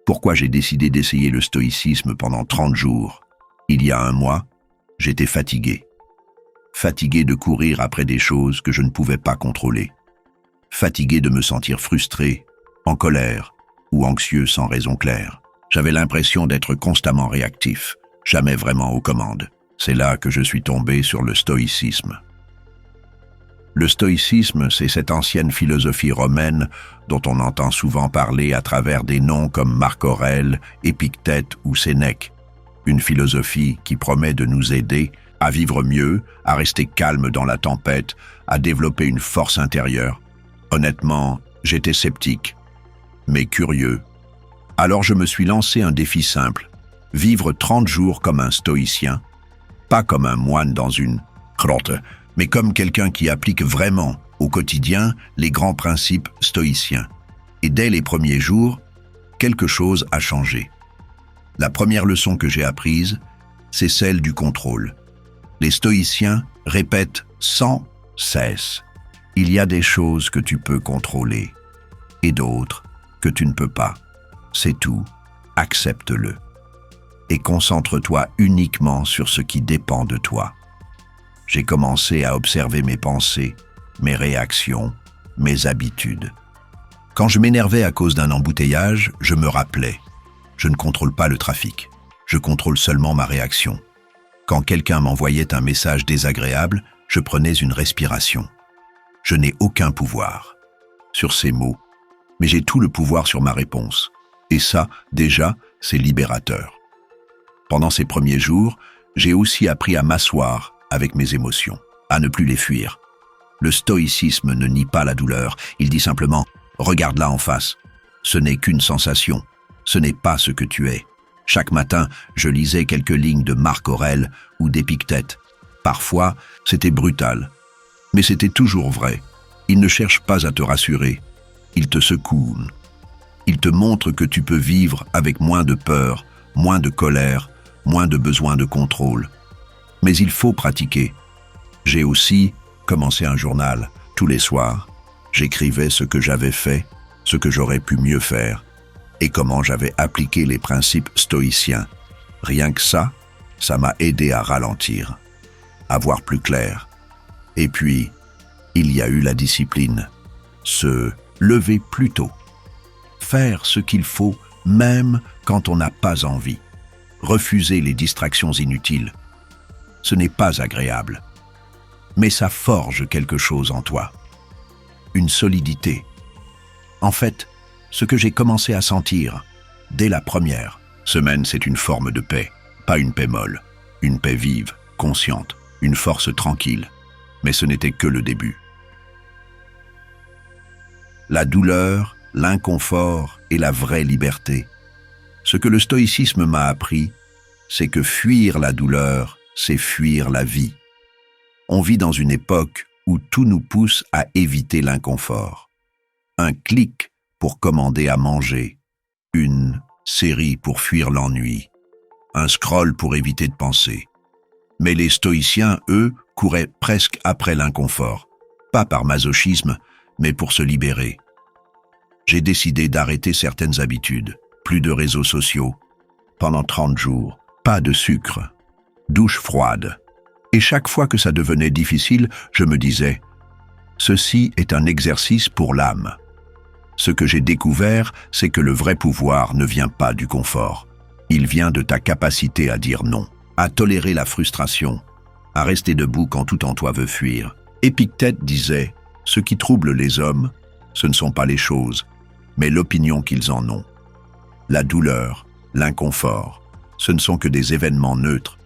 Pourquoi j'ai décidé d'essayer le stoïcisme pendant 30 jours? Il y a un mois, j'étais fatigué. Fatigué de courir après des choses que je ne pouvais pas contrôler. Fatigué de me sentir frustré, en colère ou anxieux sans raison claire. J'avais l'impression d'être constamment réactif, jamais vraiment aux commandes. C'est là que je suis tombé sur le stoïcisme. Le stoïcisme, c'est cette ancienne philosophie romaine dont on entend souvent parler à travers des noms comme Marc Aurèle, Épictète ou Sénèque. Une philosophie qui promet de nous aider à vivre mieux, à rester calme dans la tempête, à développer une force intérieure. Honnêtement, j'étais sceptique, mais curieux. Alors je me suis lancé un défi simple, vivre 30 jours comme un stoïcien, pas comme un moine dans une grotte, mais comme quelqu'un qui applique vraiment au quotidien les grands principes stoïciens. Et dès les premiers jours, quelque chose a changé. La première leçon que j'ai apprise, c'est celle du contrôle. Les stoïciens répètent sans cesse: il y a des choses que tu peux contrôler et d'autres que tu ne peux pas. C'est tout, accepte-le. Et concentre-toi uniquement sur ce qui dépend de toi. J'ai commencé à observer mes pensées, mes réactions, mes habitudes. Quand je m'énervais à cause d'un embouteillage, je me rappelais: je ne contrôle pas le trafic, je contrôle seulement ma réaction. Quand quelqu'un m'envoyait un message désagréable, je prenais une respiration. Je n'ai aucun pouvoir sur ces mots, mais j'ai tout le pouvoir sur ma réponse. Et ça, déjà, c'est libérateur. Pendant ces premiers jours, j'ai aussi appris à m'asseoir avec mes émotions, à ne plus les fuir. Le stoïcisme ne nie pas la douleur, il dit simplement: regarde-la en face. Ce n'est qu'une sensation, ce n'est pas ce que tu es. Chaque matin, je lisais quelques lignes de Marc Aurèle ou d'Épictète. Parfois, c'était brutal, mais c'était toujours vrai. Il ne cherche pas à te rassurer, il te secoue. Il te montre que tu peux vivre avec moins de peur, moins de colère, moins de besoin de contrôle. Mais il faut pratiquer. J'ai aussi commencé un journal. Tous les soirs, j'écrivais ce que j'avais fait, ce que j'aurais pu mieux faire, et comment j'avais appliqué les principes stoïciens. Rien que ça m'a aidé à ralentir, à voir plus clair. Et puis, il y a eu la discipline. Se lever plus tôt. Faire ce qu'il faut, même quand on n'a pas envie. Refuser les distractions inutiles. Ce n'est pas agréable, mais ça forge quelque chose en toi. Une solidité. En fait, ce que j'ai commencé à sentir, dès la première semaine, c'est une forme de paix, pas une paix molle, une paix vive, consciente, une force tranquille. Mais ce n'était que le début. La douleur, l'inconfort et la vraie liberté. Ce que le stoïcisme m'a appris, c'est que fuir la douleur, c'est fuir la vie. On vit dans une époque où tout nous pousse à éviter l'inconfort. Un clic pour commander à manger, une série pour fuir l'ennui, un scroll pour éviter de penser. Mais les stoïciens, eux, couraient presque après l'inconfort, pas par masochisme, mais pour se libérer. J'ai décidé d'arrêter certaines habitudes, plus de réseaux sociaux, pendant 30 jours, pas de sucre, douche froide. Et chaque fois que ça devenait difficile, je me disais: ceci est un exercice pour l'âme. Ce que j'ai découvert, c'est que le vrai pouvoir ne vient pas du confort. Il vient de ta capacité à dire non, à tolérer la frustration, à rester debout quand tout en toi veut fuir. Épictète disait: ce qui trouble les hommes, ce ne sont pas les choses, mais l'opinion qu'ils en ont. La douleur, l'inconfort, ce ne sont que des événements neutres.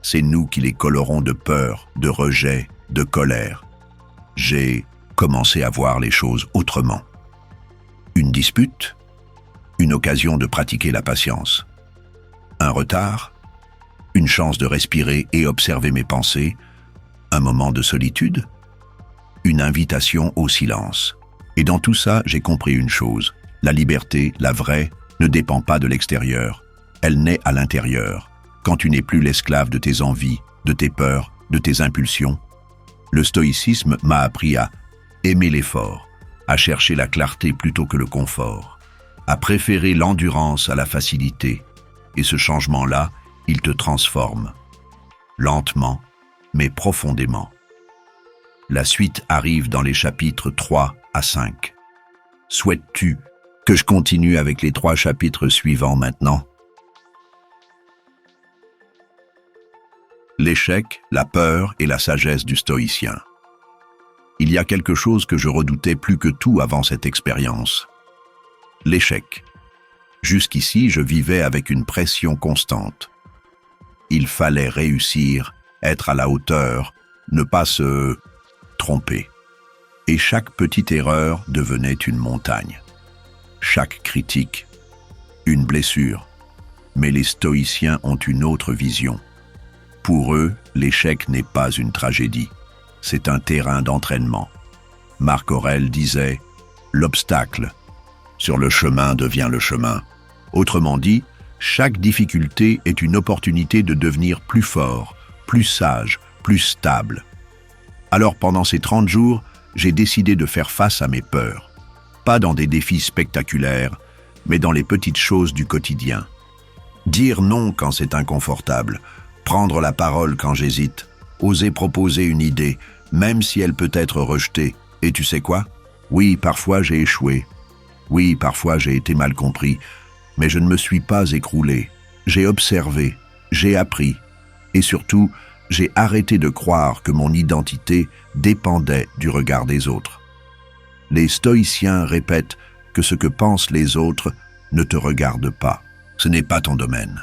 C'est nous qui les colorons de peur, de rejet, de colère. J'ai commencé à voir les choses autrement. Une dispute, une occasion de pratiquer la patience. Un retard, une chance de respirer et observer mes pensées. Un moment de solitude, une invitation au silence. Et dans tout ça, j'ai compris une chose: la liberté, la vraie, ne dépend pas de l'extérieur. Elle naît à l'intérieur, quand tu n'es plus l'esclave de tes envies, de tes peurs, de tes impulsions. Le stoïcisme m'a appris à aimer l'effort, à chercher la clarté plutôt que le confort, à préférer l'endurance à la facilité, et ce changement-là, il te transforme. Lentement, mais profondément. La suite arrive dans les chapitres 3 à 5. Souhaites-tu que je continue avec les 3 chapitres suivants maintenant? L'échec, la peur et la sagesse du stoïcien. Il y a quelque chose que je redoutais plus que tout avant cette expérience. L'échec. Jusqu'ici, je vivais avec une pression constante. Il fallait réussir, être à la hauteur, ne pas se tromper. Et chaque petite erreur devenait une montagne. Chaque critique, une blessure. Mais les stoïciens ont une autre vision. Pour eux, l'échec n'est pas une tragédie. C'est un terrain d'entraînement. Marc Aurèle disait « L'obstacle sur le chemin devient le chemin ». Autrement dit, chaque difficulté est une opportunité de devenir plus fort, plus sage, plus stable. Alors pendant ces 30 jours, j'ai décidé de faire face à mes peurs. Pas dans des défis spectaculaires, mais dans les petites choses du quotidien. Dire non quand c'est inconfortable, prendre la parole quand j'hésite, oser proposer une idée, même si elle peut être rejetée. Et tu sais quoi? Oui, parfois j'ai échoué. Oui, parfois j'ai été mal compris. Mais je ne me suis pas écroulé. J'ai observé, j'ai appris. Et surtout, j'ai arrêté de croire que mon identité dépendait du regard des autres. Les stoïciens répètent que ce que pensent les autres ne te regarde pas. Ce n'est pas ton domaine.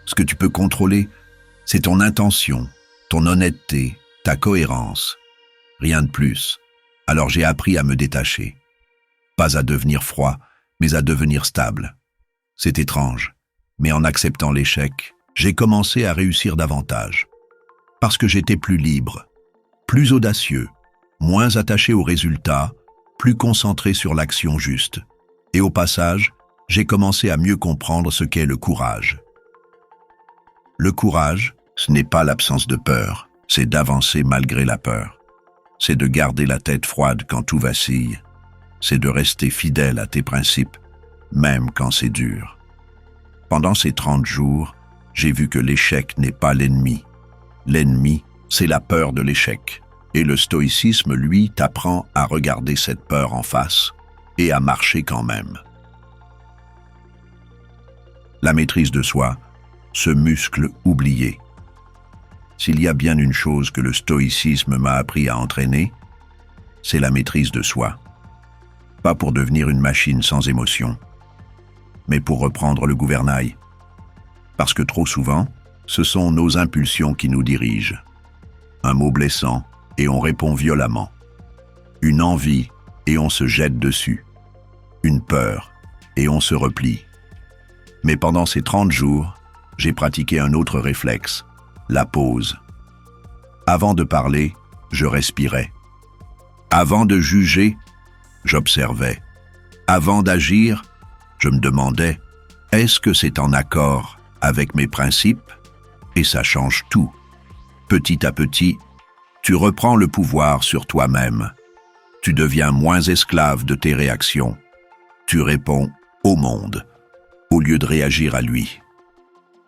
Ce que tu peux contrôler, c'est ton intention, ton honnêteté, ta cohérence. Rien de plus. Alors j'ai appris à me détacher. Pas à devenir froid, mais à devenir stable. C'est étrange, mais en acceptant l'échec, j'ai commencé à réussir davantage. Parce que j'étais plus libre, plus audacieux, moins attaché aux résultats, plus concentré sur l'action juste. Et au passage, j'ai commencé à mieux comprendre ce qu'est le courage. Le courage, ce n'est pas l'absence de peur, c'est d'avancer malgré la peur. C'est de garder la tête froide quand tout vacille. C'est de rester fidèle à tes principes, même quand c'est dur. Pendant ces 30 jours, j'ai vu que l'échec n'est pas l'ennemi. L'ennemi, c'est la peur de l'échec. Et le stoïcisme, lui, t'apprend à regarder cette peur en face et à marcher quand même. La maîtrise de soi, ce muscle oublié. S'il y a bien une chose que le stoïcisme m'a appris à entraîner, c'est la maîtrise de soi. Pas pour devenir une machine sans émotion, mais pour reprendre le gouvernail. Parce que trop souvent, ce sont nos impulsions qui nous dirigent. Un mot blessant, et on répond violemment. Une envie, et on se jette dessus. Une peur, et on se replie. Mais pendant ces 30 jours, j'ai pratiqué un autre réflexe, la pause. Avant de parler, je respirais. Avant de juger, j'observais. Avant d'agir, je me demandais, est-ce que c'est en accord avec mes principes? Et ça change tout. Petit à petit, tu reprends le pouvoir sur toi-même. Tu deviens moins esclave de tes réactions. Tu réponds au monde, au lieu de réagir à lui.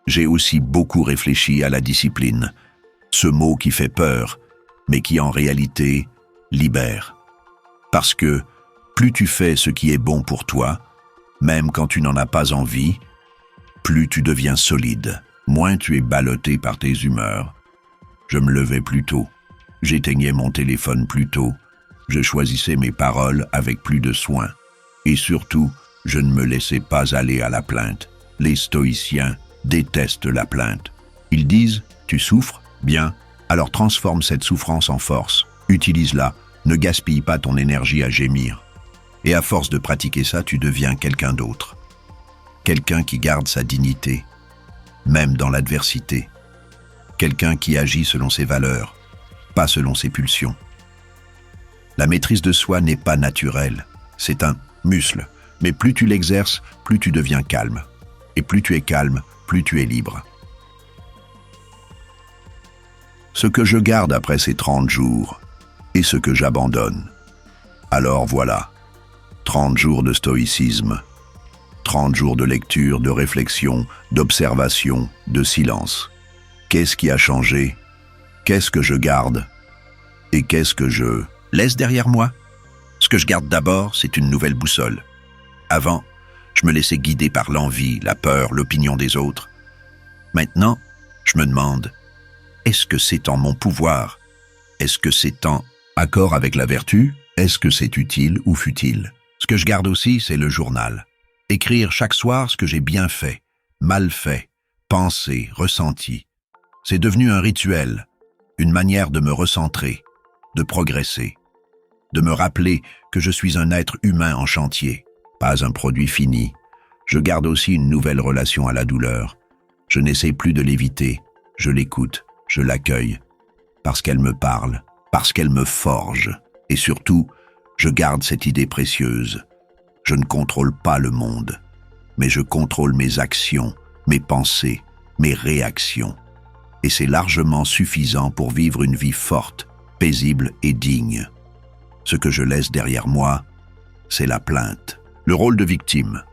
J'ai aussi beaucoup réfléchi à la discipline, ce mot qui fait peur, mais qui en réalité libère. Parce que plus tu fais ce qui est bon pour toi, même quand tu n'en as pas envie, plus tu deviens solide, moins tu es ballotté par tes humeurs. Je me levais plus tôt, j'éteignais mon téléphone plus tôt, je choisissais mes paroles avec plus de soin. Et surtout, je ne me laissais pas aller à la plainte. Les stoïciens détestent la plainte. Ils disent « tu souffres? Bien, alors transforme cette souffrance en force. Utilise-la, ne gaspille pas ton énergie à gémir. » Et à force de pratiquer ça, tu deviens quelqu'un d'autre. Quelqu'un qui garde sa dignité, même dans l'adversité. Quelqu'un qui agit selon ses valeurs, pas selon ses pulsions. La maîtrise de soi n'est pas naturelle, c'est un muscle. Mais plus tu l'exerces, plus tu deviens calme. Et plus tu es calme, plus tu es libre. Ce que je garde après ces 30 jours, et ce que j'abandonne. Alors voilà, 30 jours de stoïcisme, 30 jours de lecture, de réflexion, d'observation, de silence. Qu'est-ce qui a changé? Qu'est-ce que je garde? Et qu'est-ce que je laisse derrière moi? Ce que je garde d'abord, c'est une nouvelle boussole. Avant, je me laissais guider par l'envie, la peur, l'opinion des autres. Maintenant, je me demande, est-ce que c'est en mon pouvoir? Est-ce que c'est en accord avec la vertu? Est-ce que c'est utile ou futile? Ce que je garde aussi, c'est le journal. Écrire chaque soir ce que j'ai bien fait, mal fait, pensé, ressenti. C'est devenu un rituel, une manière de me recentrer, de progresser, de me rappeler que je suis un être humain en chantier, pas un produit fini. Je garde aussi une nouvelle relation à la douleur. Je n'essaie plus de l'éviter, je l'écoute, je l'accueille, parce qu'elle me parle, parce qu'elle me forge. Et surtout, je garde cette idée précieuse. Je ne contrôle pas le monde, mais je contrôle mes actions, mes pensées, mes réactions. Et c'est largement suffisant pour vivre une vie forte, paisible et digne. Ce que je laisse derrière moi, c'est la plainte. Le rôle de victime,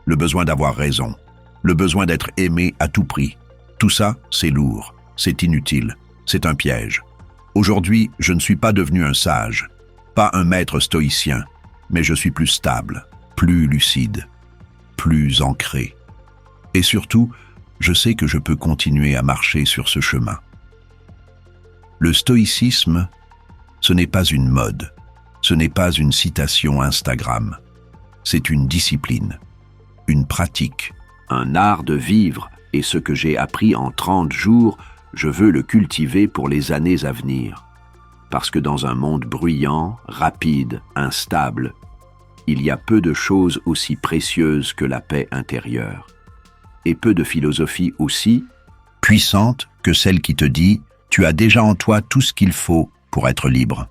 le besoin d'avoir raison, le besoin d'être aimé à tout prix. Tout ça, c'est lourd, c'est inutile, c'est un piège. Aujourd'hui, je ne suis pas devenu un sage, pas un maître stoïcien, mais je suis plus stable, plus lucide, plus ancré. Et surtout, je sais que je peux continuer à marcher sur ce chemin. Le stoïcisme, ce n'est pas une mode, ce n'est pas une citation Instagram, c'est une discipline, une pratique, un art de vivre, et ce que j'ai appris en 30 jours, je veux le cultiver pour les années à venir. Parce que dans un monde bruyant, rapide, instable, il y a peu de choses aussi précieuses que la paix intérieure. Et peu de philosophie aussi puissante que celle qui te dit « Tu as déjà en toi tout ce qu'il faut pour être libre ».